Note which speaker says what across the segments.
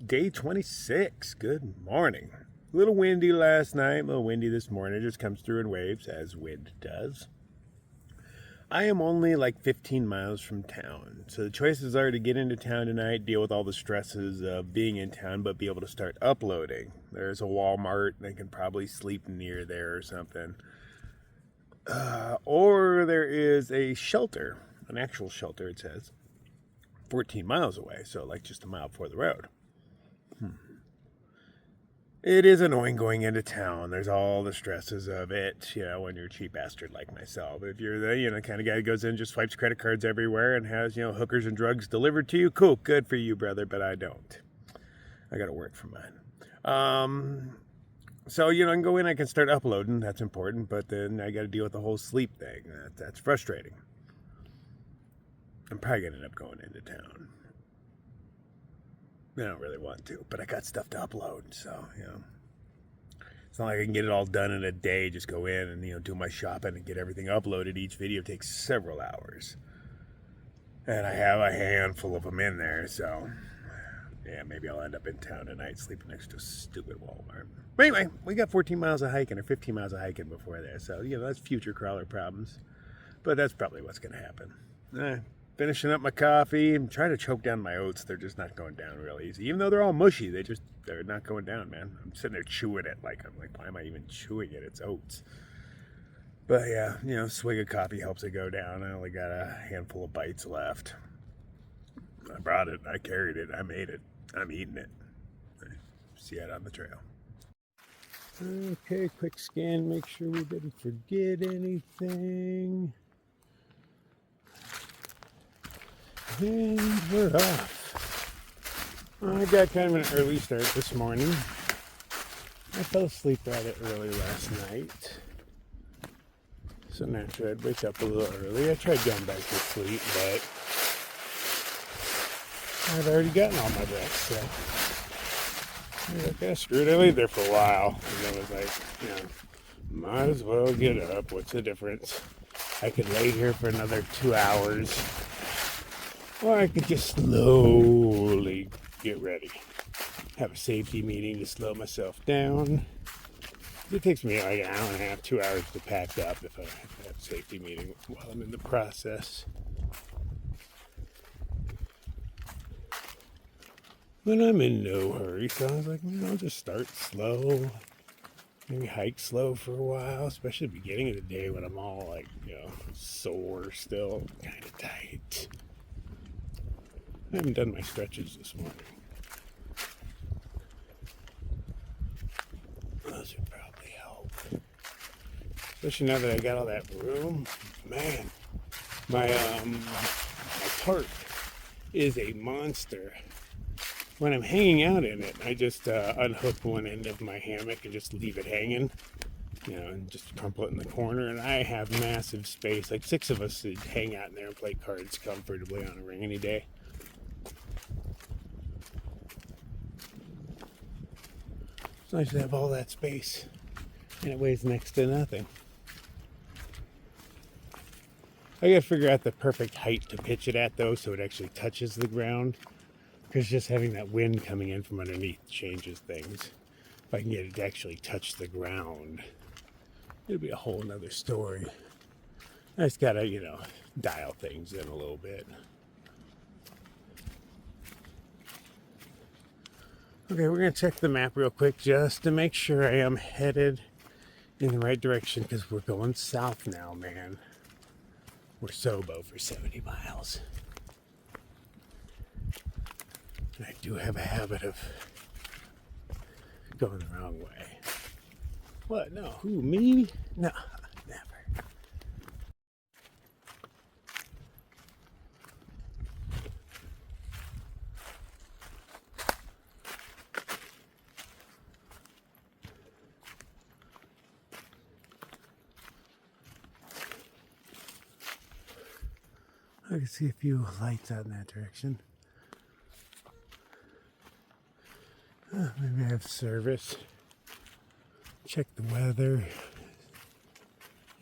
Speaker 1: Day 26. Good morning. A little windy last night, a little windy this morning. It just comes through in waves, as wind does. I am only like 15 miles from town, so the choices are to get into town tonight, deal with all the stresses of being in town, but be able to start uploading. There's a Walmart, and I can probably sleep near there or something. Or there is a shelter, an actual shelter, it says, 14 miles away, so like just a mile before the road. It is annoying going into town. There's all the stresses of it, when you're a cheap bastard like myself. If you're the, kind of guy who goes in, just swipes credit cards everywhere and has, hookers and drugs delivered to you, cool, good for you, brother, but I don't. I got to work for mine. So, I can go in, I can start uploading. That's important, but then I got to deal with the whole sleep thing. That's frustrating. I'm probably going to end up going into town. I don't really want to, but I got stuff to upload, so, It's not like I can get it all done in a day, just go in and, do my shopping and get everything uploaded. Each video takes several hours. And I have a handful of them in there, so, yeah, maybe I'll end up in town tonight sleeping next to a stupid Walmart. But anyway, we got 14 miles of hiking or 15 miles of hiking before there, so, that's future crawler problems. But that's probably what's going to happen. Finishing up my coffee. I'm trying to choke down my oats. They're just not going down real easy. Even though they're all mushy, they're not going down, man. I'm sitting there chewing it. I'm like, why am I even chewing it? It's oats. But yeah, swig of coffee helps it go down. I only got a handful of bites left. I brought it. I carried it. I made it. I'm eating it. See it on the trail. Okay, quick scan. Make sure we didn't forget anything. And we're off. I got kind of an early start this morning. I fell asleep rather early last night. So naturally I'd wake up a little early. I tried going back to sleep, but I'd already gotten all my rest, so I was like, yeah, screw it. I laid there for a while. And then was like, might as well get up. What's the difference? I could lay here for another 2 hours. Or I could just slowly get ready. Have a safety meeting to slow myself down. It takes me like an hour and a half, 2 hours to pack up if I have a safety meeting while I'm in the process. But I'm in no hurry, so I was like, I'll just start slow. Maybe hike slow for a while, especially at the beginning of the day when I'm all like, sore still, kind of tight. I haven't done my stretches this morning. Those would probably help. Especially now that I got all that room. Man, my tarp is a monster. When I'm hanging out in it, I just unhook one end of my hammock and just leave it hanging. And just crumple it in the corner. And I have massive space. Like 6 of us would hang out in there and play cards comfortably on a rainy day. It's nice to have all that space, and it weighs next to nothing. I gotta figure out the perfect height to pitch it at, though, so it actually touches the ground, because just having that wind coming in from underneath changes things. If I can get it to actually touch the ground, it'll be a whole nother story. I just gotta, dial things in a little bit. Okay, we're going to check the map real quick just to make sure I am headed in the right direction, because we're going south now, man. We're Sobo for 70 miles. And I do have a habit of going the wrong way. What? No. Who, me? No, never. I can see a few lights out in that direction. Maybe I have service. Check the weather.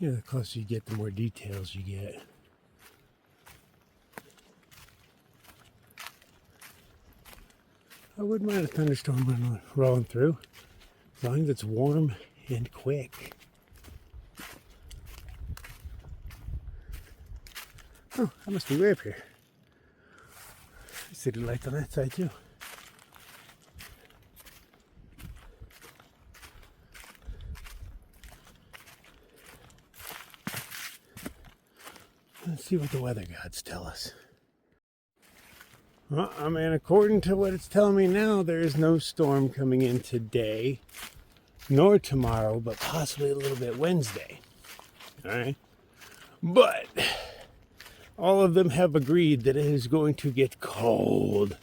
Speaker 1: The closer you get, the more details you get. I wouldn't mind a thunderstorm rolling through, as long as it's warm and quick. Oh, I must be way up here. City lights on that side too. Let's see what the weather gods tell us. Well, I mean, according to what it's telling me now, there is no storm coming in today, nor tomorrow, but possibly a little bit Wednesday. All right? But all of them have agreed that it is going to get cold.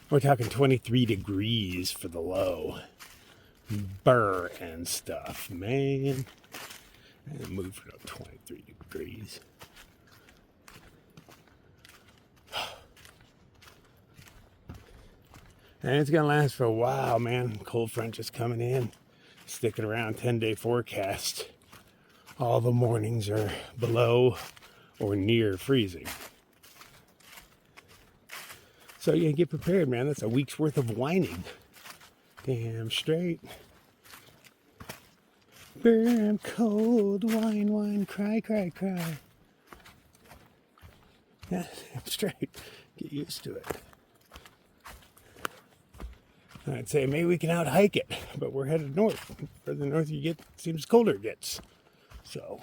Speaker 1: We're talking 23 degrees for the low. Burr and stuff, man. And move it up 23 degrees. And it's going to last for a while, man. Cold front just coming in. Sticking around 10-day forecast. All the mornings are below or near freezing. So yeah, get prepared, man. That's a week's worth of whining. Damn straight. Burn cold, whine, whine, cry, cry, cry. Yeah, damn straight. Get used to it. I'd say maybe we can out hike it, but we're headed north. Further north you get, seems colder it gets. So,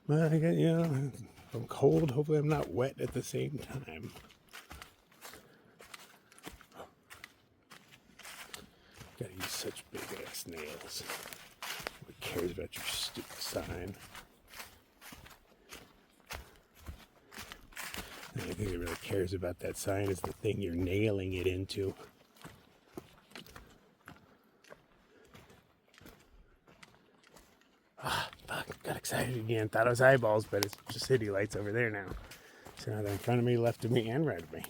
Speaker 1: well, I get, you know, I'm cold. Hopefully, I'm not wet at the same time. Gotta use such big ass nails. Who cares about your stupid sign? The only thing that really cares about that sign is the thing you're nailing it into. Ah, fuck, got excited again. Thought it was eyeballs, but it's just city lights over there now. So now they're in front of me, left of me, and right of me.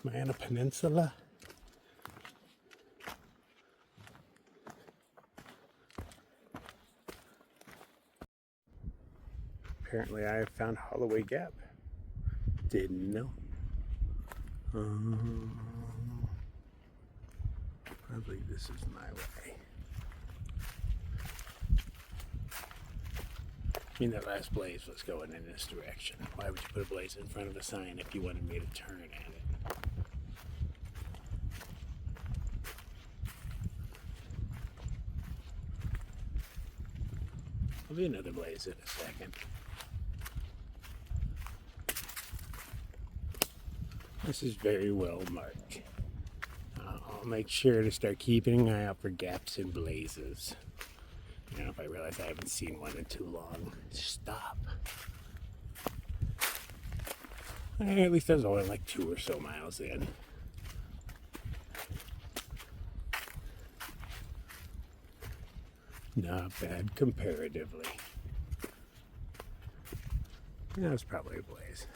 Speaker 1: Am I on a peninsula? Apparently I have found Holloway Gap. Didn't know. I believe this is my way. I mean, that last blaze was going in this direction. Why would you put a blaze in front of a sign if you wanted me to turn at it? There'll be another blaze in a second. This is very well marked. I'll make sure to start keeping an eye out for gaps and blazes. You know, if I realize I haven't seen one in too long, stop. At least I was only like 2 or so miles in. Not bad comparatively. Yeah, it's probably a blaze.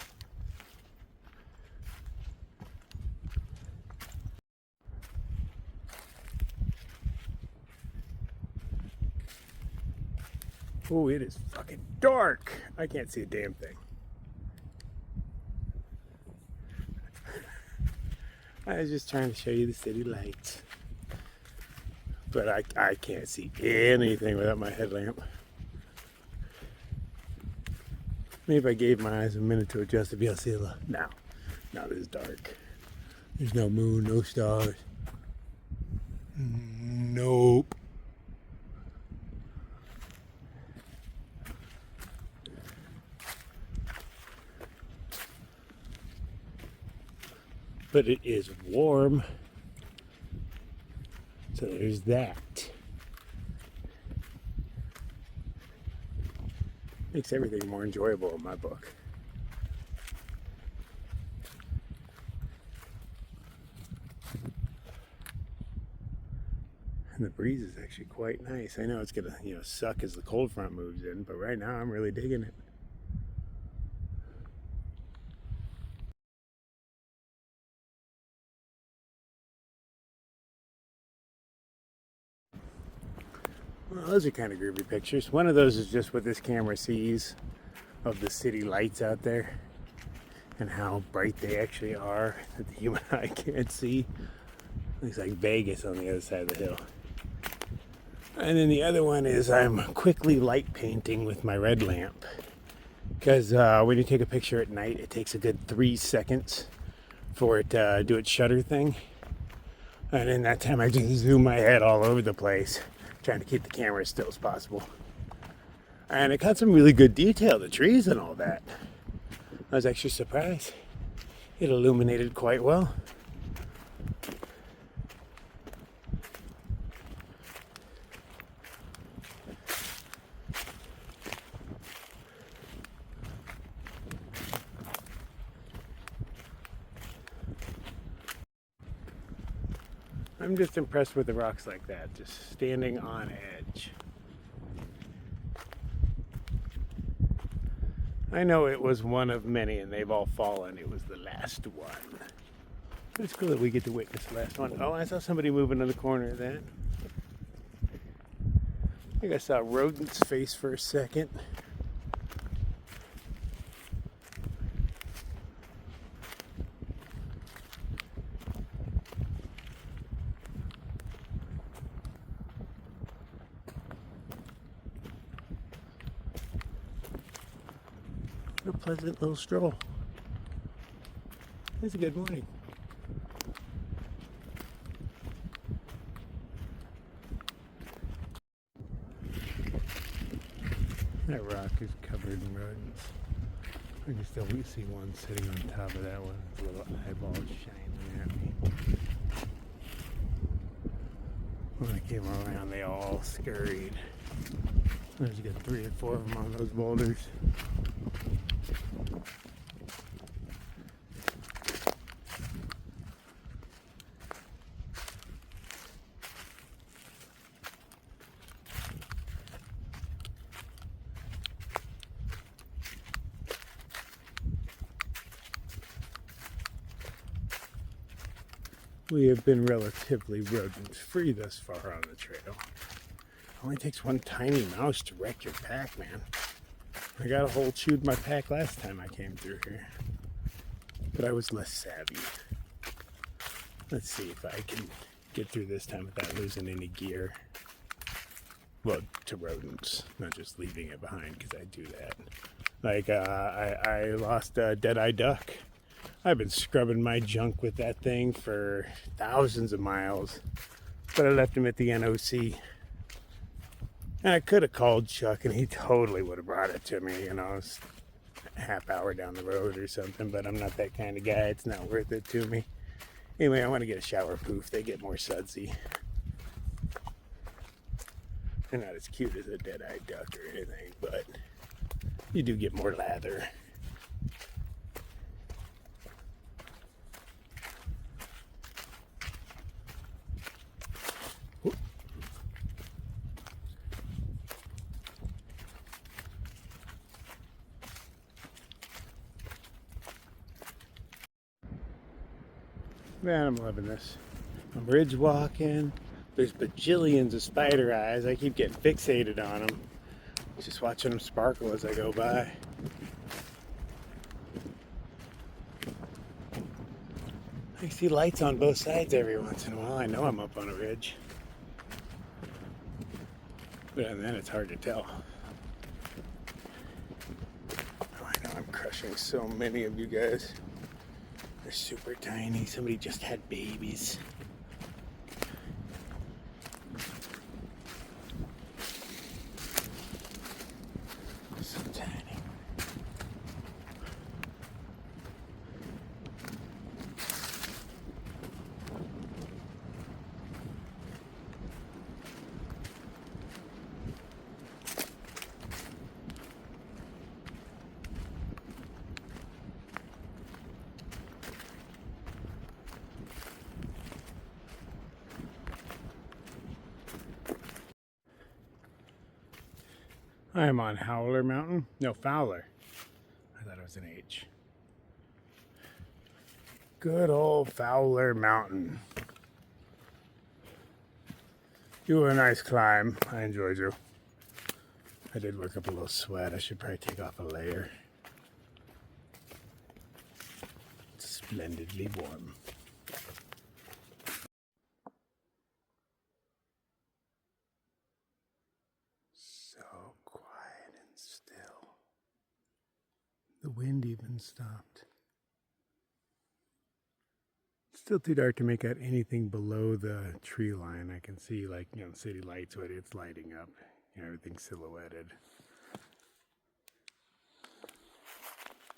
Speaker 1: Oh, it is fucking dark. I can't see a damn thing. I was just trying to show you the city lights. But I can't see anything without my headlamp. Maybe if I gave my eyes a minute to adjust, I'd be able to see a little. No, now it is dark. There's no moon, no stars. Nope. But it is warm. So there's that. Makes everything more enjoyable in my book. And the breeze is actually quite nice. I know it's gonna, suck as the cold front moves in, but right now I'm really digging it. Well, those are kind of groovy pictures. One of those is just what this camera sees. of the city lights out there and how bright they actually are that the human eye can't see. Looks like Vegas on the other side of the hill. And then the other one is I'm quickly light painting with my red lamp. Because when you take a picture at night, it takes a good 3 seconds for it to do its shutter thing. And in that time, I just zoom my head all over the place, trying to keep the camera as still as possible. And it got some really good detail, the trees and all that. I was actually surprised. It illuminated quite well. I'm just impressed with the rocks like that, just standing on edge. I know it was one of many and they've all fallen. It was the last one. It's cool that we get to witness the last one. Oh, I saw somebody moving in the corner of that. I think I saw Rodent's face for a second. What a pleasant little stroll. It's a good morning. That rock is covered in rodents. I can still see one sitting on top of that one with little eyeballs shining at me. When I came around, they all scurried. There's got 3 or 4 of them on those boulders. We have been relatively rodent-free thus far on the trail. It only takes one tiny mouse to wreck your pack, man. I got a hole chewed my pack last time I came through here. But I was less savvy. Let's see if I can get through this time without losing any gear. Well, to rodents, not just leaving it behind, because I do that. Like, I lost a dead-eye duck. I've been scrubbing my junk with that thing for thousands of miles, but I left him at the NOC. And I could have called Chuck and he totally would have brought it to me, you know, it's a half hour down the road or something, but I'm not that kind of guy. It's not worth it to me. Anyway, I want to get a shower poof. They get more sudsy. They're not as cute as a dead-eyed duck or anything, but you do get more lather. Man, I'm loving this. I'm ridge walking. There's bajillions of spider eyes. I keep getting fixated on them. Just watching them sparkle as I go by. I see lights on both sides every once in a while. I know I'm up on a ridge. But then it's hard to tell. Oh, I know I'm crushing so many of you guys. They're super tiny. Somebody just had babies. So tiny. I am on Howler Mountain. No, Fowler. I thought it was an H. Good old Fowler Mountain. You were a nice climb. I enjoyed you. I did work up a little sweat. I should probably take off a layer. It's splendidly warm. So quiet and still. The wind even stopped. Still too dark to make out anything below the tree line. I can see, like, city lights, what it's lighting up. Everything's silhouetted.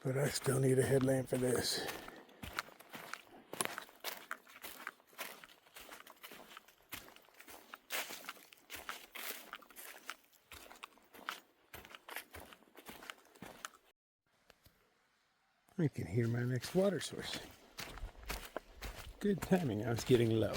Speaker 1: But I still need a headlamp for this. I can hear my next water source. Good timing, I was getting low.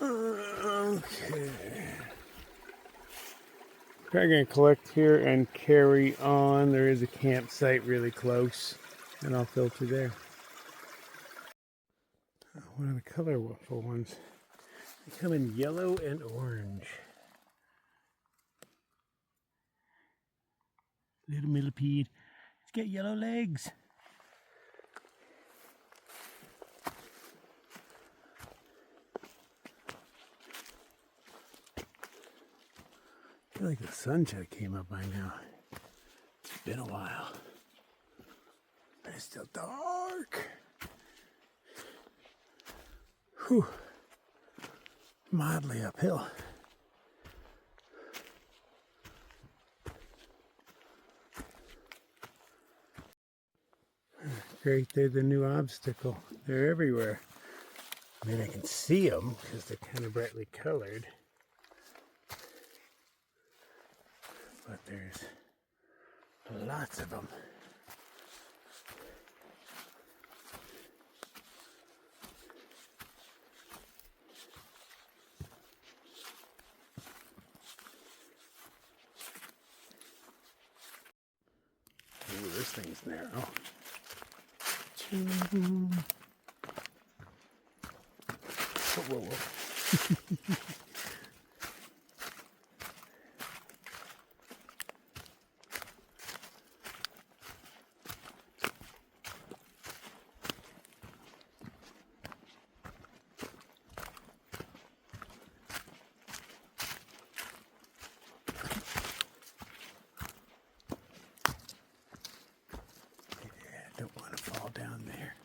Speaker 1: Okay. I'm going to collect here and carry on. There is a campsite really close, and I'll filter there. One of the colorful ones. They come in yellow and orange. Little millipede. It's got yellow legs. I feel like the sun should have came up by now. It's been a while. But it's still dark. Whew. Mildly uphill. Great, they're the new obstacle. They're everywhere. I mean, I can see them because they're kind of brightly colored. But there's lots of them. Ooh, this thing's narrow. Whoa, whoa, whoa. Don't want to fall down there.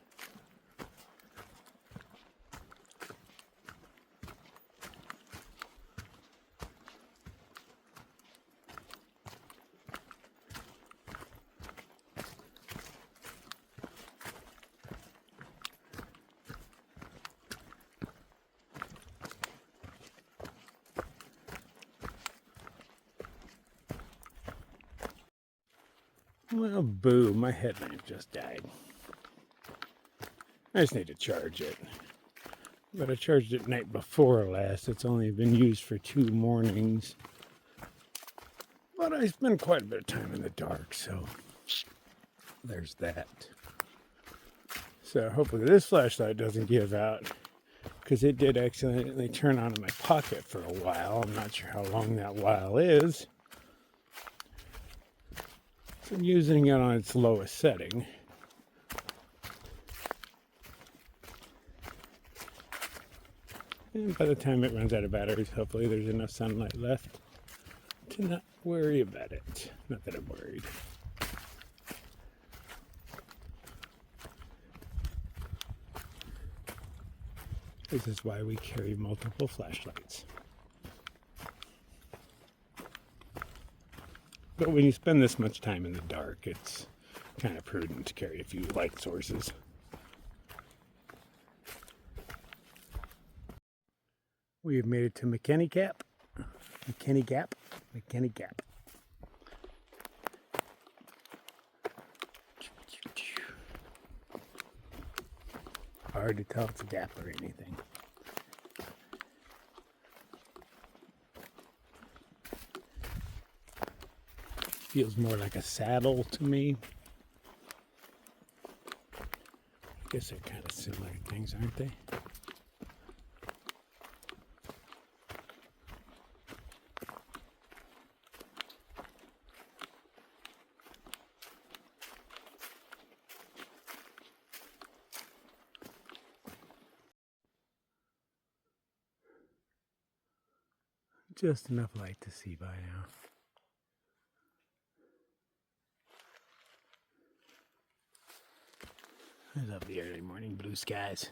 Speaker 1: Well, boo, my headlamp just died. I just need to charge it. But I charged it night before last. It's only been used for 2 mornings. But I spend quite a bit of time in the dark, so there's that. So hopefully this flashlight doesn't give out, because it did accidentally turn on in my pocket for a while. I'm not sure how long that while is. So I'm using it on its lowest setting. And by the time it runs out of batteries, hopefully there's enough sunlight left to not worry about it. Not that I'm worried. This is why we carry multiple flashlights. But when you spend this much time in the dark, it's kind of prudent to carry a few light sources. We have made it to McKinney Gap. hard to tell it's a gap or anything. Feels more like a saddle to me. I guess they're kind of similar things, aren't they? Just enough light to see by now. I love the early morning blue skies.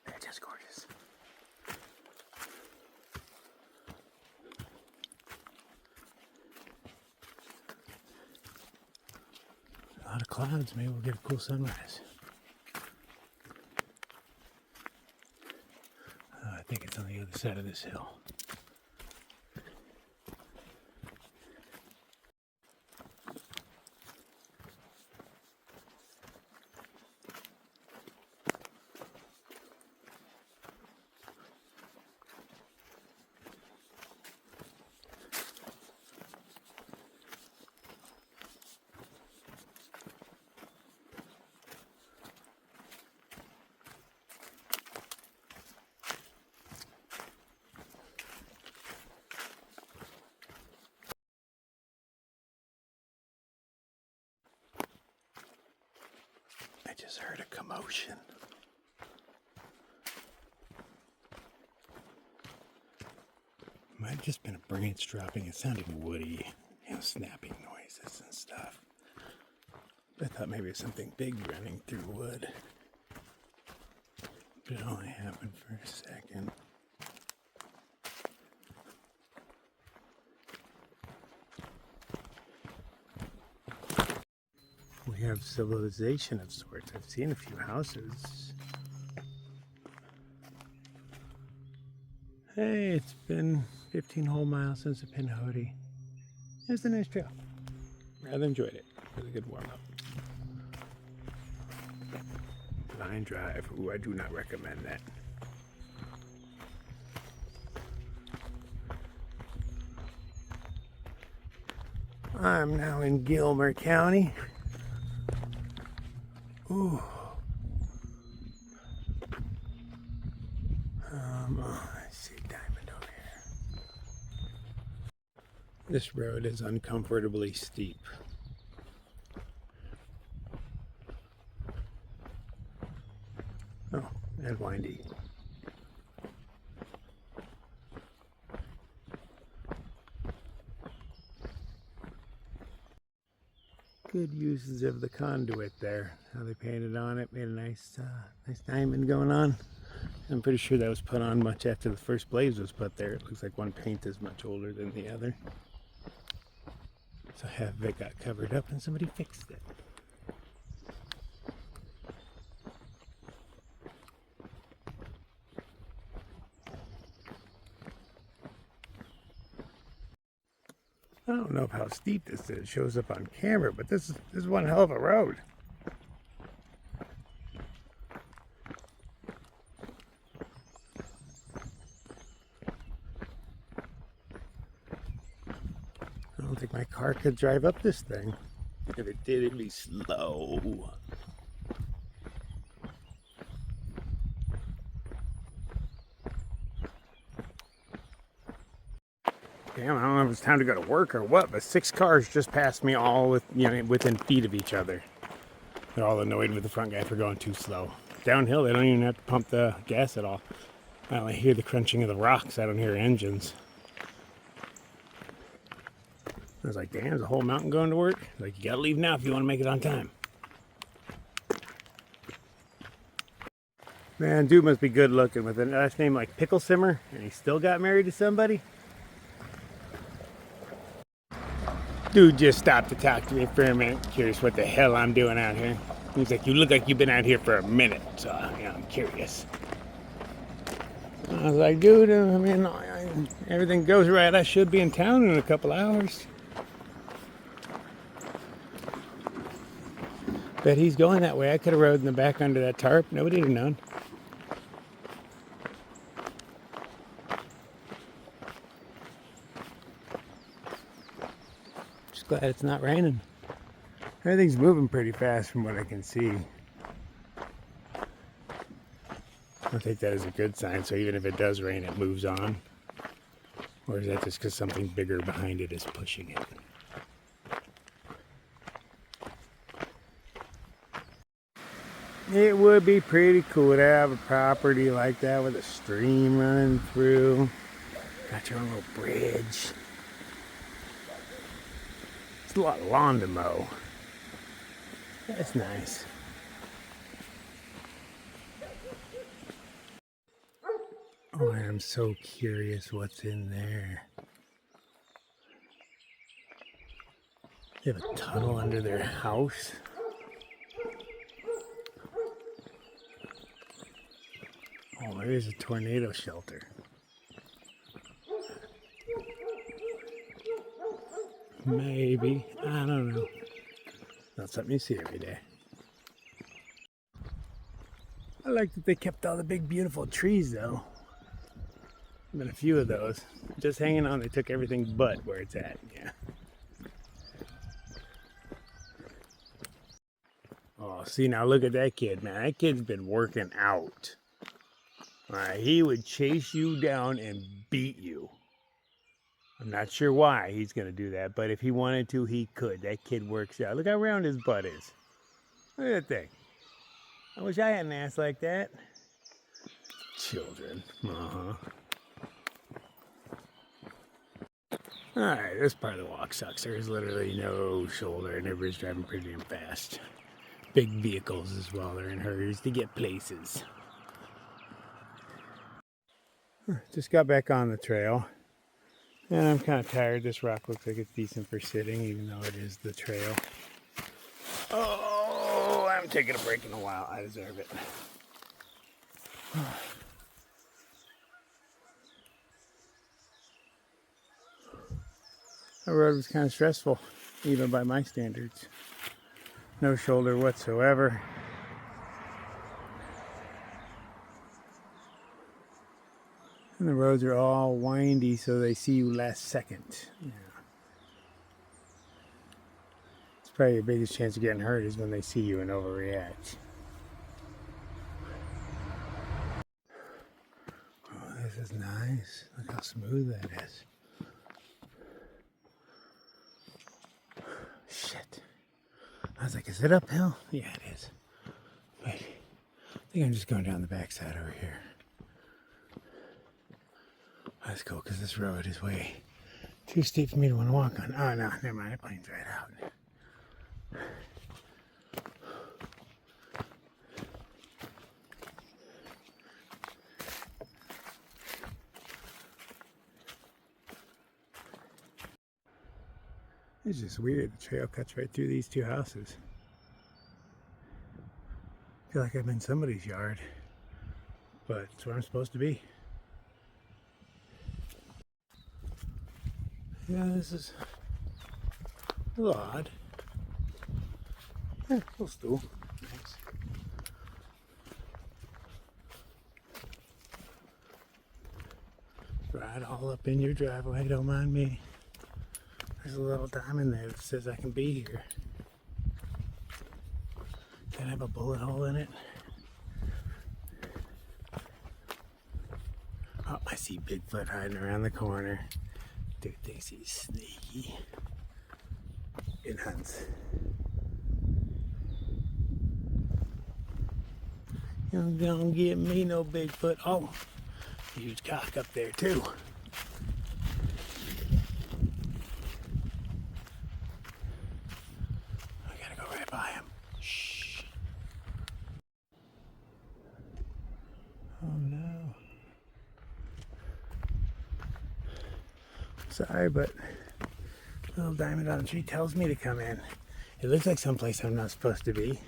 Speaker 1: They're just gorgeous. A lot of clouds. Maybe we'll get a cool sunrise. I think it's on the other side of this hill. I just heard a commotion. Might have just been a branch dropping. It sounded woody, snapping noises and stuff. I thought maybe it was something big running through wood. But it only happened for a second. We have civilization of sorts. I've seen a few houses. Hey, it's been 15 whole miles since the Pinhoti. It's a nice trail. Rather enjoyed it. Really good warm up. Line drive. Ooh, I do not recommend that. I'm now in Gilmer County. Ooh. I see a diamond over here. This road is uncomfortably steep. Oh, and windy. Good uses of the conduit there. How they painted on it, made a nice diamond going on. I'm pretty sure that was put on much after the first blaze was put there. It looks like one paint is much older than the other. So half of it got covered up and somebody fixed it. I don't know how steep this is. It shows up on camera, but this is one hell of a road. I don't think my car could drive up this thing. If it did, it'd be slow. Damn, I don't know if it's time to go to work or what, but 6 cars just passed me all within feet of each other. They're all annoyed with the front guy for going too slow. Downhill, they don't even have to pump the gas at all. I only hear the crunching of the rocks. I don't hear engines. I was like, damn, there's a whole mountain going to work? Like, you gotta leave now if you want to make it on time. Man, dude must be good looking with a last name like Pickle Simmer, and he still got married to somebody. Dude just stopped to talk to me for a minute. Curious what the hell I'm doing out here. He's like, you look like you've been out here for a minute, so I'm curious. I was like, dude, I mean, everything goes right. I should be in town in a couple hours. Bet he's going that way. I could have rode in the back under that tarp. Nobody would have known. glad it's not raining. Everything's moving pretty fast from what I can see. I take that as a good sign, so even if it does rain, it moves on. Or is that just because something bigger behind it is pushing it? It would be pretty cool to have a property like that with a stream running through. Got your own little bridge. It's a lot of lawn to mow. That's nice. Oh, I'm so curious what's in there. They have a tunnel under their house. Oh, there's a tornado shelter. Maybe. I don't know. Not something you see every day. I like that they kept all the big, beautiful trees, though. Been a few of those. Just hanging on, they took everything but where it's at. Yeah. Oh, see, now look at that kid, man. That kid's been working out. All right, he would chase you down and beat you. I'm not sure why he's going to do that, but if he wanted to, he could. That kid works out. Look how round his butt is. Look at that thing. I wish I had an ass like that. Children. Alright, this part of the walk sucks. There's literally no shoulder and everybody's driving pretty damn fast. Big vehicles as well. They're in hurries to get places. Just got back on the trail. And I'm kind of tired. This rock looks like it's decent for sitting, even though it is the trail. Oh, I haven't taken a break in a while. I deserve it. The road was kind of stressful, even by my standards. No shoulder whatsoever. And the roads are all windy, so they see you last second. Yeah. It's probably your biggest chance of getting hurt is when they see you and overreact. Oh, this is nice. Look how smooth that is. Shit. I was like, is it uphill? Yeah, it is. Wait. I think I'm just going down the backside over here. That's cool, because this road is way too steep for me to want to walk on. Oh, no, never mind. It planes right out. It's just weird. The trail cuts right through these two houses. I feel like I'm in somebody's yard, but it's where I'm supposed to be. Yeah, this is a little odd. Yeah, little stool. Nice. Right all up in your driveway, don't mind me. There's a little diamond there that says I can be here. Can I have a bullet hole in it? Oh, I see Bigfoot hiding around the corner. Dude thinks he's sneaky. It hunts. You don't get me no Bigfoot. Oh, huge cock up there too. I gotta go right by him. Shh. Oh no. Sorry, but little diamond on the tree tells me to come in. It looks like someplace I'm not supposed to be.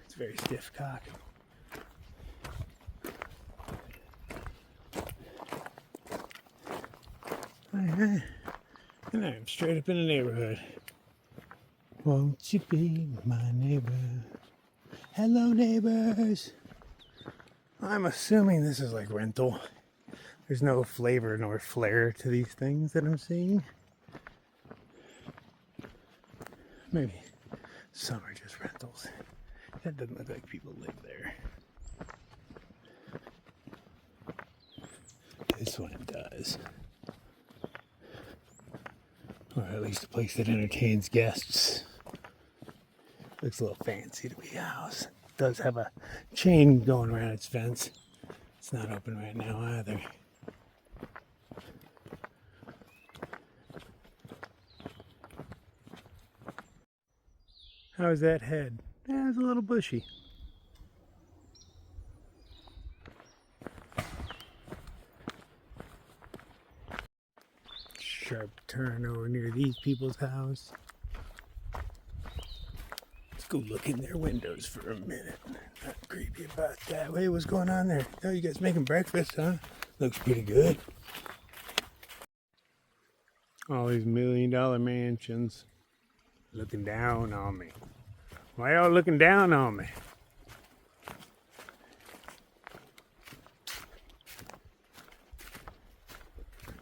Speaker 1: It's a very stiff cock. And I'm straight up in the neighborhood. Won't you be my neighbor? Hello, neighbors. I'm assuming this is like rental. There's no flavor nor flair to these things that I'm seeing. Maybe some are just rentals. That doesn't look like people live there. This one does. Or at least a place that entertains guests. Looks a little fancy to be a house. It does have a chain going around its fence. It's not open right now either. How's that head? Yeah, it's a little bushy. Sharp turn over near these people's house. Let's go look in their windows for a minute. Not creepy about that. Wait, what's going on there? Oh, you guys making breakfast, huh? Looks pretty good. All these $1 million mansions looking down on me. Why y'all looking down on me?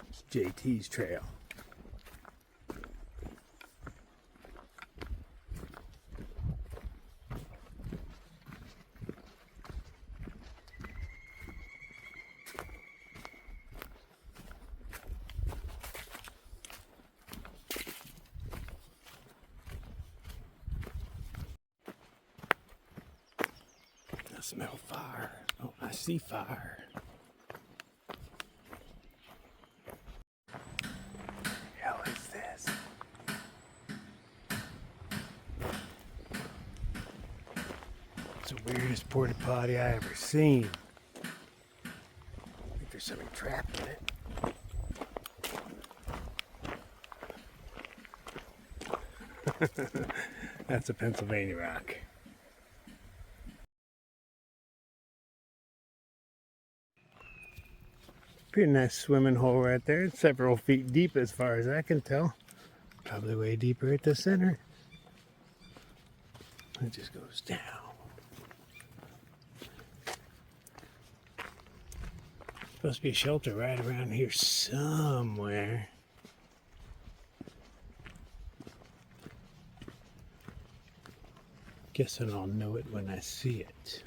Speaker 1: It's JT's trail. I smell fire. Oh, I see fire. Hell is this? It's the weirdest porta potty I ever seen. I think there's something trapped in it. That's a Pennsylvania rock. Pretty nice swimming hole right there. It's several feet deep as far as I can tell. Probably way deeper at the center. It just goes down. Supposed to be a shelter right around here somewhere. Guess I'll know it when I see it.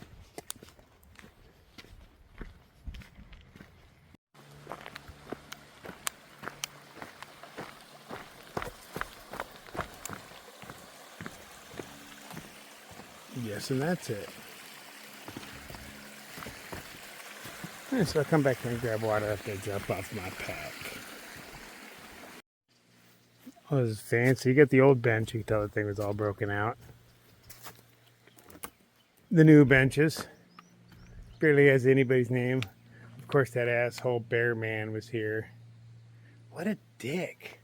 Speaker 1: Yes, and that's it. Alright, so I'll come back here and grab water after I drop off my pack. Oh, this is fancy. You got the old bench. You can tell the thing was all broken out. The new benches. Barely has anybody's name. Of course, that asshole bear man was here. What a dick.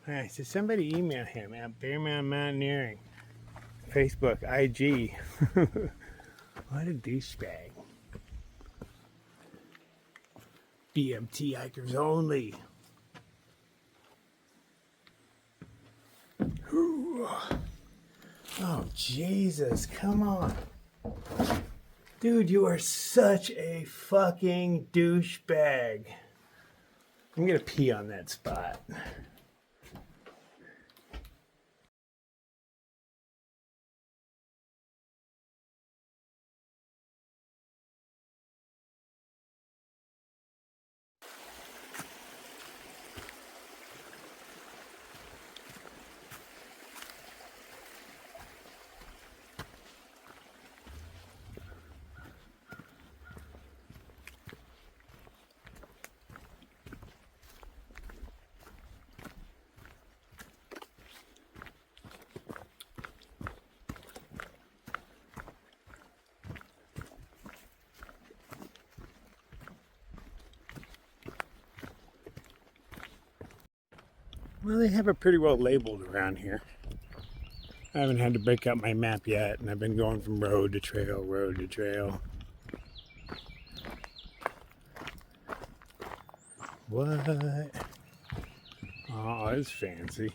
Speaker 1: Alright, so somebody email him at Bearman Mountaineering. Facebook, IG. What a douchebag. BMT hikers only. Oh, Jesus, come on. Dude, you are such a fucking douchebag. I'm gonna pee on that spot. Well, they have it pretty well labeled around here. I haven't had to break out my map yet, and I've been going from road to trail, road to trail. What? Oh, it's fancy.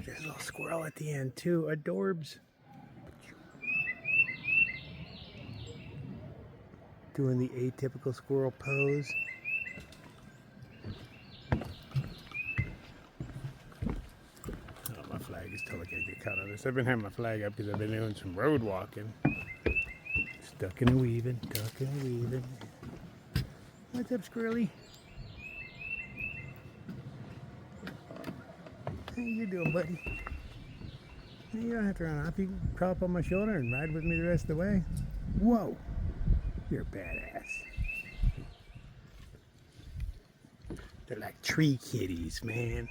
Speaker 1: There's a little squirrel at the end too. Adorbs. Doing the atypical squirrel pose. Oh, my flag is totally gonna get caught on this. I've been having my flag up because I've been doing some road walking. Ducking and weaving, ducking and weaving. What's up, Squirrely? How you doing, buddy? You don't have to run off. You can crawl up on my shoulder and ride with me the rest of the way. Whoa! You're a badass. They're like tree kitties, man.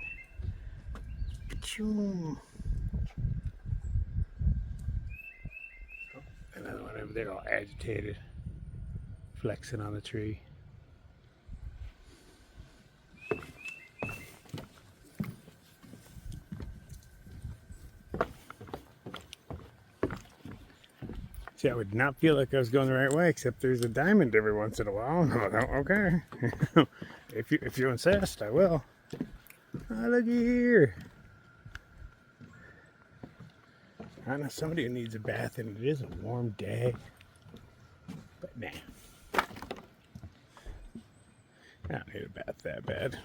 Speaker 1: Choom. Oh, another one over there all agitated. Flexing on the tree. See, I would not feel like I was going the right way, except there's a diamond every once in a while. And I'm like, oh, okay. if you insist, I will. Oh, look here. I know somebody who needs a bath, and it is a warm day. But nah. I don't need a bath that bad.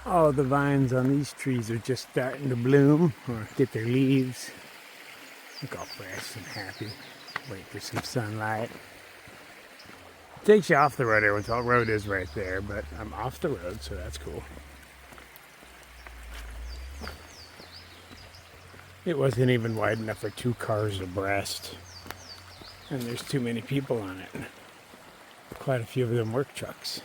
Speaker 1: All the vines on these trees are just starting to bloom or get their leaves. Look all fresh and happy. Wait for some sunlight. It takes you off the road every once in a while. The road is right there, but I'm off the road, so that's cool. It wasn't even wide enough for 2 cars abreast. And there's too many people on it. Quite a few of them work trucks.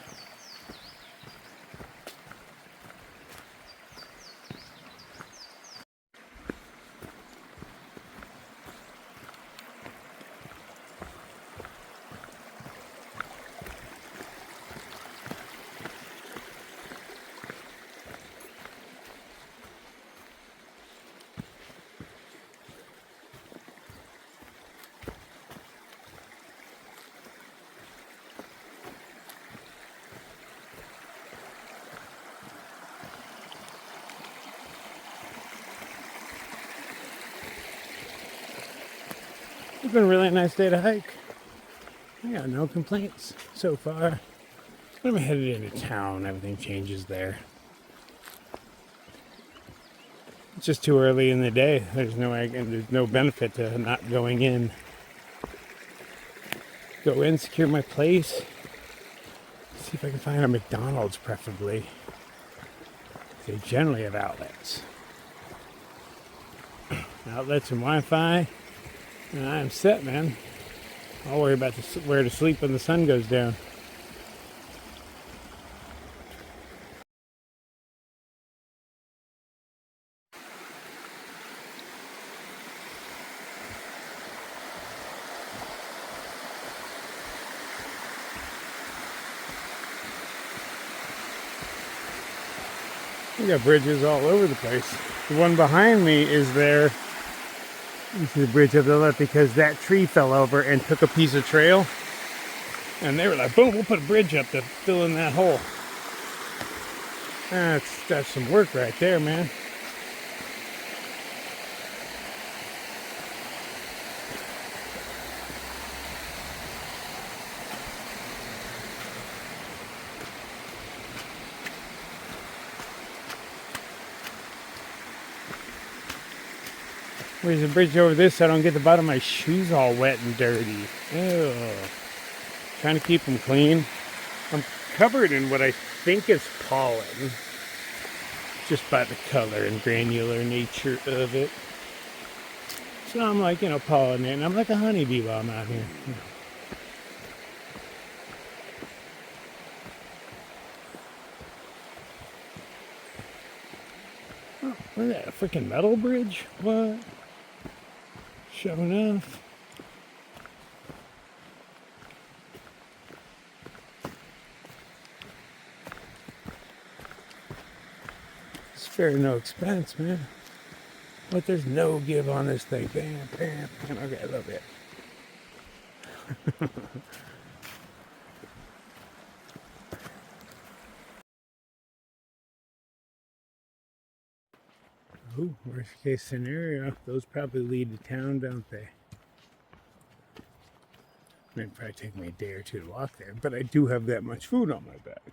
Speaker 1: It's been a really nice day to hike. I got no complaints so far. When I'm headed into town, everything changes there. It's just too early in the day. There's no benefit to not going in. Go in, secure my place. See if I can find a McDonald's, preferably. They generally have outlets. Outlets and Wi-Fi. And I'm set, man. I'll worry about where to sleep when the sun goes down. We got bridges all over the place. The one behind me is there. You see the bridge up the left because that tree fell over and took a piece of trail. And they were like, boom, we'll put a bridge up to fill in that hole. That's some work right there, man. There's a bridge over this so I don't get the bottom of my shoes all wet and dirty. Ew. Trying to keep them clean. I'm covered in what I think is pollen. Just by the color and granular nature of it. So I'm like, pollinating. I'm like a honeybee while I'm out here. Oh, what is that? A freaking metal bridge? What? Sure enough. Spare no expense, man. But there's no give on this thing. Bam, bam, bam. Okay, a little bit. Ooh, worst case scenario, those probably lead to town, don't they? It'd probably take me a day or two to walk there, but I do have that much food on my back.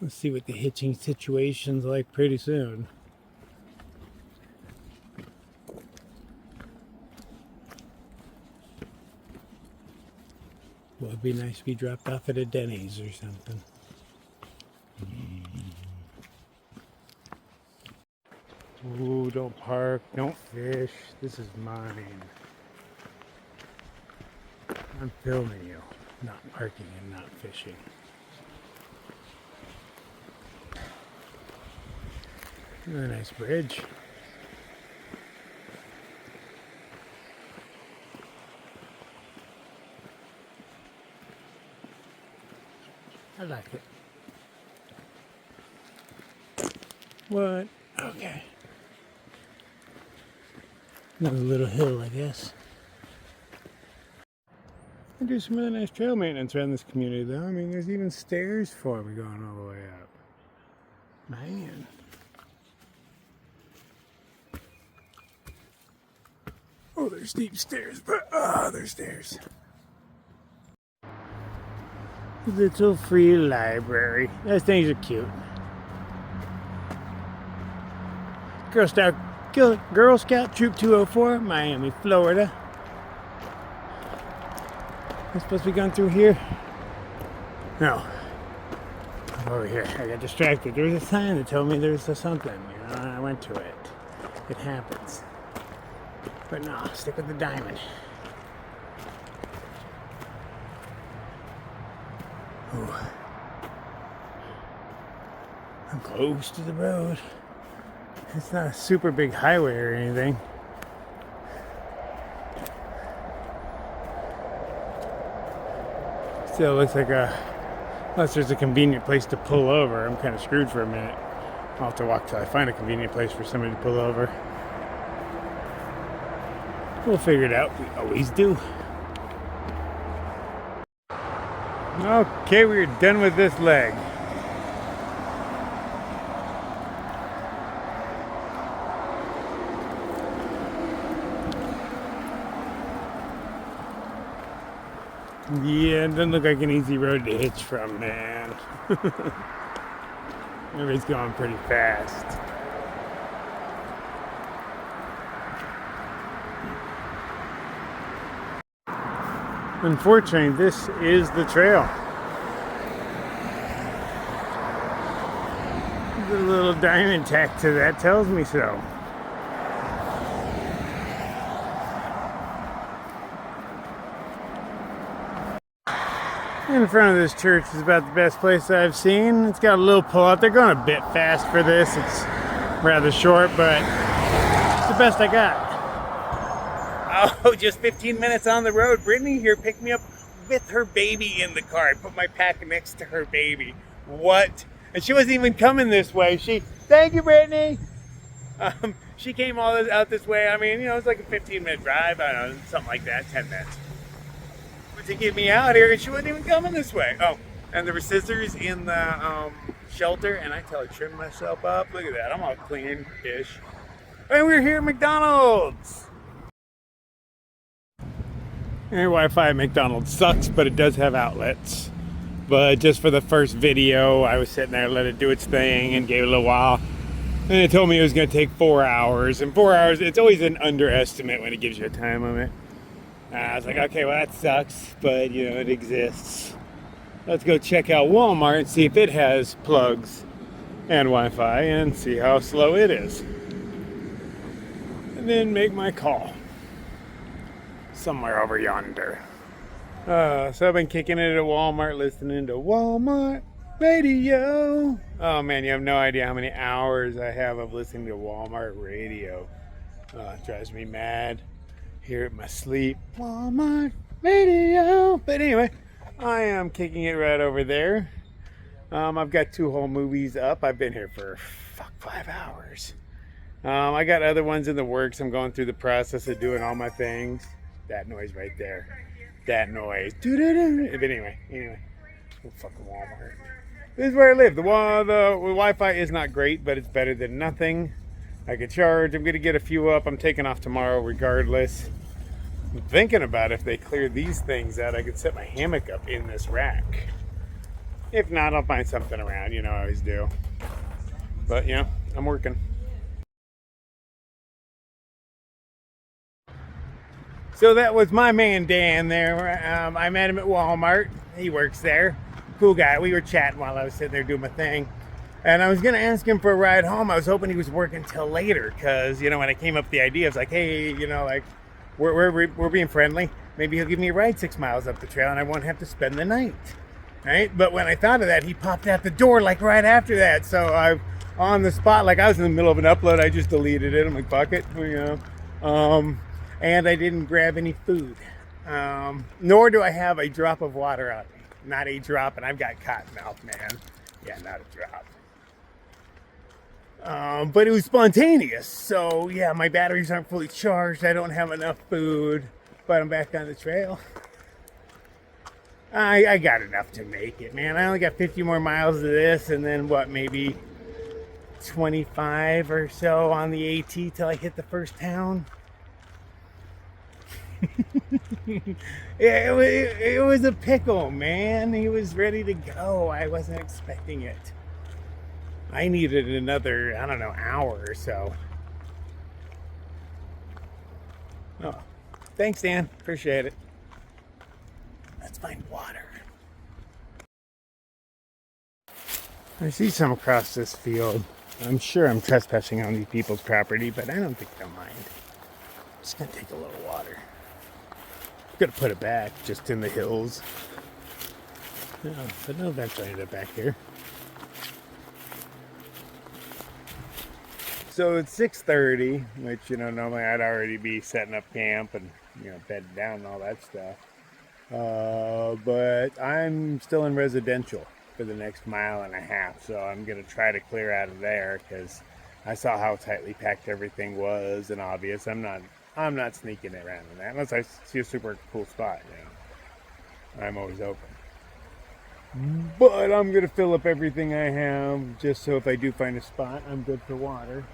Speaker 1: Let's see what the hitching situation's like pretty soon. Well, it'd be nice to be dropped off at a Denny's or something. Ooh, don't park, don't fish. This is mine. I'm filming you, not parking and not fishing. A nice bridge. I like it. What? Okay. Another little hill, I guess. I do some really nice trail maintenance around this community, though. I mean, there's even stairs for me going all the way up. Man. Oh, there's steep stairs, but there's stairs. Little free library. Those things are cute. Girl Scout Troop 204, Miami, Florida. I'm supposed to be going through here? No. I'm over here. I got distracted. There was a sign that told me there was something, you know, and I went to it. It happens. But no, stick with the diamond. Ooh. I'm close to the road. It's not a super big highway or anything. Still looks like unless there's a convenient place to pull over, I'm kind of screwed for a minute. I'll have to walk till I find a convenient place for somebody to pull over. We'll figure it out. We always do. Okay, we're done with this leg. Yeah, it doesn't look like an easy road to hitch from, man. Everybody's going pretty fast. Unfortunately, this is the trail. The little diamond tack to that tells me so. In front of this church is about the best place I've seen. It's got a little pull-out. They're going a bit fast for this. It's rather short, but it's the best I got. Oh, just 15 minutes on the road. Brittany here picked me up with her baby in the car. I put my pack next to her baby. What? And she wasn't even coming this way. Thank you, Brittany. She came all out this way. I mean, you know, it's like a 15-minute drive. I don't know, something like that, 10 minutes. But to get me out here, and she wasn't even coming this way. Oh, and there were scissors in the shelter, and I tell her, trim myself up. Look at that. I'm all clean-ish. And we're here at McDonald's. Your Wi-Fi at McDonald's sucks, but it does have outlets. But just for the first video, I was sitting there, let it do its thing, and gave it a little while. And it told me it was going to take 4 hours. And 4 hours, it's always an underestimate when it gives you a time limit. I was like, okay, well, that sucks, but, you know, it exists. Let's go check out Walmart and see if it has plugs and Wi-Fi and see how slow it is. And then make my call. Somewhere over yonder. So I've been kicking it at Walmart, listening to Walmart radio. Oh man, you have no idea how many hours I have of listening to Walmart radio. It drives me mad. Hear it in my sleep. Walmart radio. But anyway, I am kicking it right over there. I've got 2 whole movies up. I've been here for 5 hours. I got other ones in the works. I'm going through the process of doing all my things. That noise right there. That noise. But anyway. Oh, fucking Walmart. This is where I live. The Wi-Fi is not great, but it's better than nothing. I could charge. I'm going to get a few up. I'm taking off tomorrow regardless. I'm thinking about if they clear these things out, I could set my hammock up in this rack. If not, I'll find something around. You know I always do. But, you know, I'm working. So that was my man Dan there. I met him at Walmart. He works there. Cool guy. We were chatting while I was sitting there doing my thing. And I was going to ask him for a ride home. I was hoping he was working till later because, you know, when I came up with the idea, I was like, hey, you know, like, we're being friendly. Maybe he'll give me a ride 6 miles up the trail and I won't have to spend the night. Right? But when I thought of that, he popped out the door like right after that. So I, on the spot, like I was in the middle of an upload, I just deleted it. I'm like, fuck it, you know. And I didn't grab any food. Nor do I have a drop of water on me. Not a drop, and I've got cotton mouth, man. Yeah, not a drop. But it was spontaneous. So, yeah, my batteries aren't fully charged. I don't have enough food. But I'm back on the trail. I got enough to make it, man. I only got 50 more miles of this, and then, what, maybe 25 or so on the AT till I hit the first town. Yeah, it was a pickle, man. He was ready to go. I wasn't expecting it. I needed another, I don't know, hour or so. Oh, thanks, Dan. Appreciate it. Let's find water. I see some across this field. I'm sure I'm trespassing on these people's property, but I don't think they'll mind. I'm just gonna take a little water. Gonna put it back just in the hills. No, but no, eventually end up back here. So it's 6:30, which, you know, normally I'd already be setting up camp and, you know, bedding down and all that stuff. But I'm still in residential for the next mile and a half, so I'm gonna try to clear out of there because I saw how tightly packed everything was, and obvious I'm not sneaking around in that unless I see a super cool spot, you know. I'm always open. But I'm going to fill up everything I have just so if I do find a spot, I'm good for water.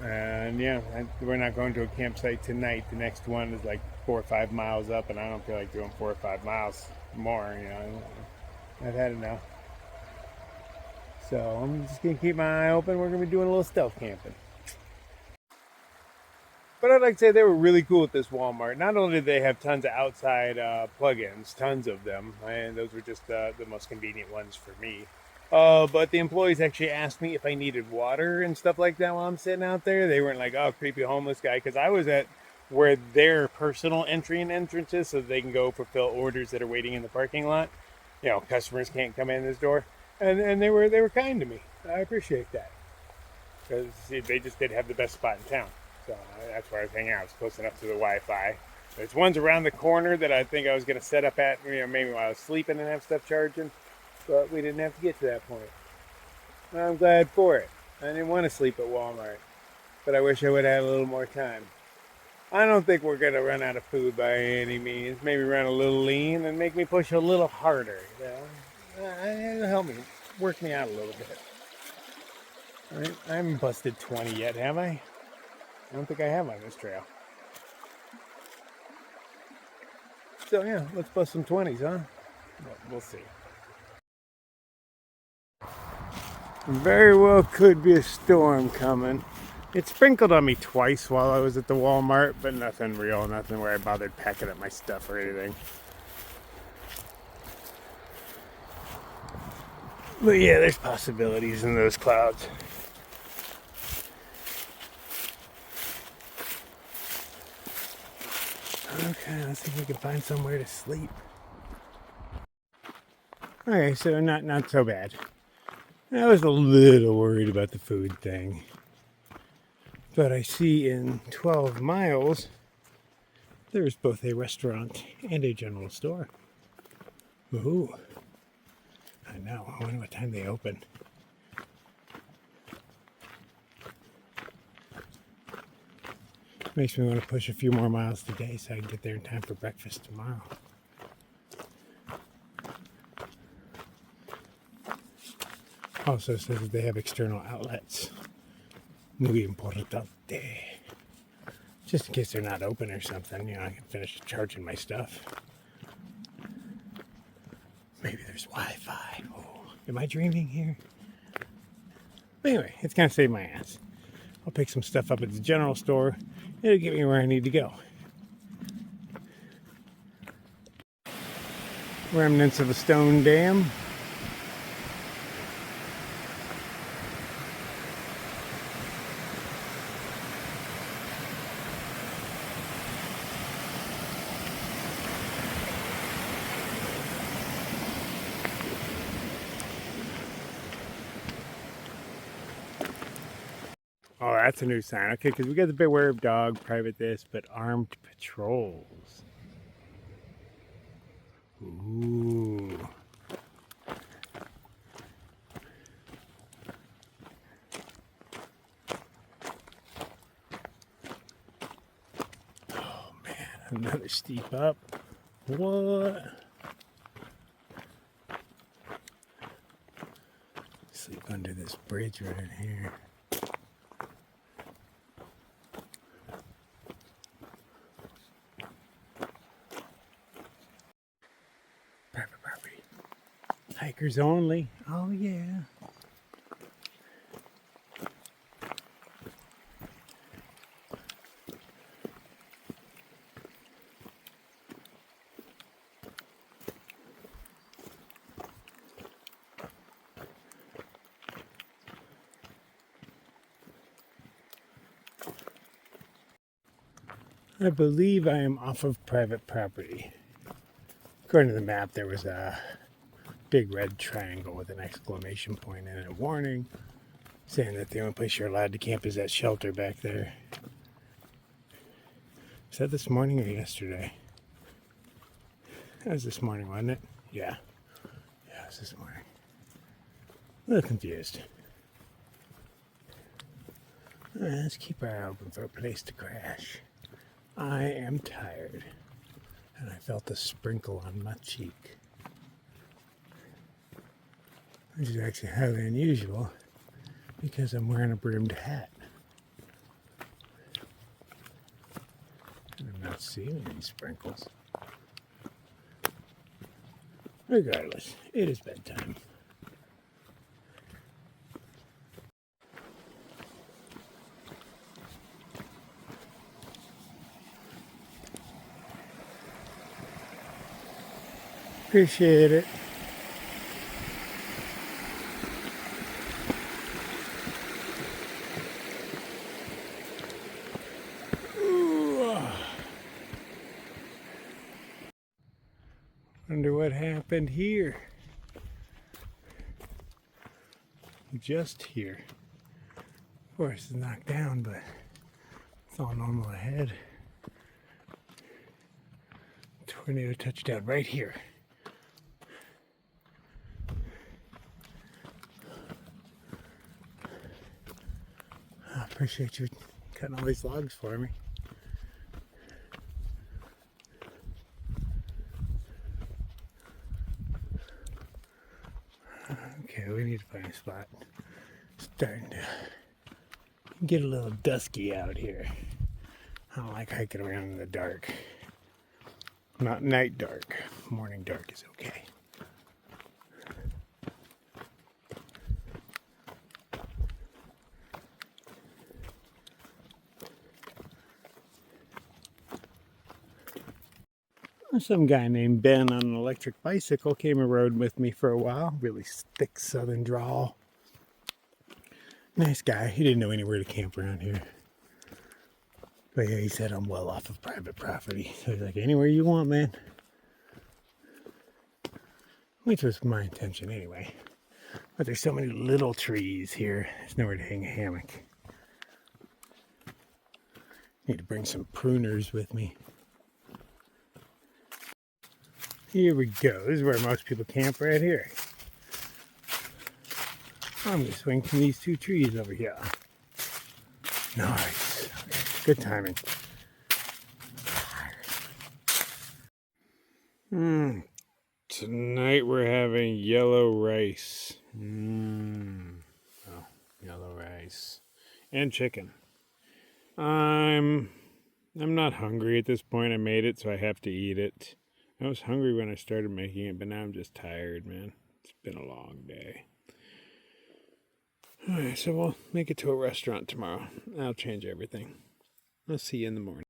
Speaker 1: And yeah, we're not going to a campsite tonight. The next one is like 4 or 5 miles up, and I don't feel like doing 4 or 5 miles more, you know. I've had enough. So I'm just going to keep my eye open. We're going to be doing a little stealth camping. But I'd like to say they were really cool at this Walmart. Not only did they have tons of outside plug-ins, tons of them, and those were just the most convenient ones for me. But the employees actually asked me if I needed water and stuff like that while I'm sitting out there. They weren't like, oh, creepy homeless guy, because I was at where their personal entry and entrance is so they can go fulfill orders that are waiting in the parking lot. You know, customers can't come in this door. And they were kind to me. I appreciate that. Because they just did have the best spot in town. So that's where I was hanging out. It's close enough to the Wi-Fi. There's ones around the corner that I think I was going to set up at, you know, maybe while I was sleeping and have stuff charging. But we didn't have to get to that point. I'm glad for it. I didn't want to sleep at Walmart. But I wish I would have had a little more time. I don't think we're going to run out of food by any means. Maybe run a little lean and make me push a little harder. You know? It'll help me. Work me out a little bit. All right. I haven't busted 20 yet, have I? I don't think I have on this trail. So yeah, let's bust some 20s, huh? We'll see. Very well could be a storm coming. It sprinkled on me twice while I was at the Walmart, but nothing real, nothing where I bothered packing up my stuff or anything. But yeah, there's possibilities in those clouds. Okay, let's see if we can find somewhere to sleep. Okay, so not so bad. I was a little worried about the food thing. But I see in 12 miles, there's both a restaurant and a general store. Ooh. I know, I wonder what time they open. Makes me want to push a few more miles today so I can get there in time for breakfast tomorrow. Also says that they have external outlets. Muy importante. Just in case they're not open or something, I can finish charging my stuff. Maybe there's Wi-Fi. Oh, am I dreaming here? But anyway, it's gonna save my ass. I'll pick some stuff up at the general store. It'll get me where I need to go. Remnants of a stone dam. Oh, that's a new sign. Okay, because we got the beware of dog, private this, but armed patrols. Ooh. Oh man, another steep up. What? Sleep under this bridge right here. Private property. Hikers only. Oh yeah. I believe I am off of private property. According to the map, there was a big red triangle with an exclamation point and a warning saying that the only place you're allowed to camp is that shelter back there. Was that this morning or yesterday? That was this morning, wasn't it? Yeah. Yeah, it was this morning. A little confused. Let's keep our eye open for a place to crash. I am tired, and I felt a sprinkle on my cheek, which is actually highly unusual because I'm wearing a brimmed hat. And I'm not seeing any sprinkles. Regardless, it is bedtime. Appreciate it. Ooh. Wonder what happened here. Just here. Of course, it's knocked down, but it's all normal ahead. Tornado touchdown right here. I appreciate you cutting all these logs for me. Okay, we need to find a spot. Starting to get a little dusky out here. I don't like hiking around in the dark. Not night dark. Morning dark is okay. Some guy named Ben on an electric bicycle came and rode with me for a while. Really thick southern drawl. Nice guy. He didn't know anywhere to camp around here. But yeah, he said I'm well off of private property. So he's like, anywhere you want, man. Which was my intention anyway. But there's so many little trees here. There's nowhere to hang a hammock. Need to bring some pruners with me. Here we go. This is where most people camp right here. I'm going to swing from these two trees over here. Nice. Good timing. Tonight we're having yellow rice. rice and chicken. I'm not hungry at this point. I made it, so I have to eat it. I was hungry when I started making it, but now I'm just tired, man. It's been a long day. Alright, so we'll make it to a restaurant tomorrow. I'll change everything. I'll see you in the morning.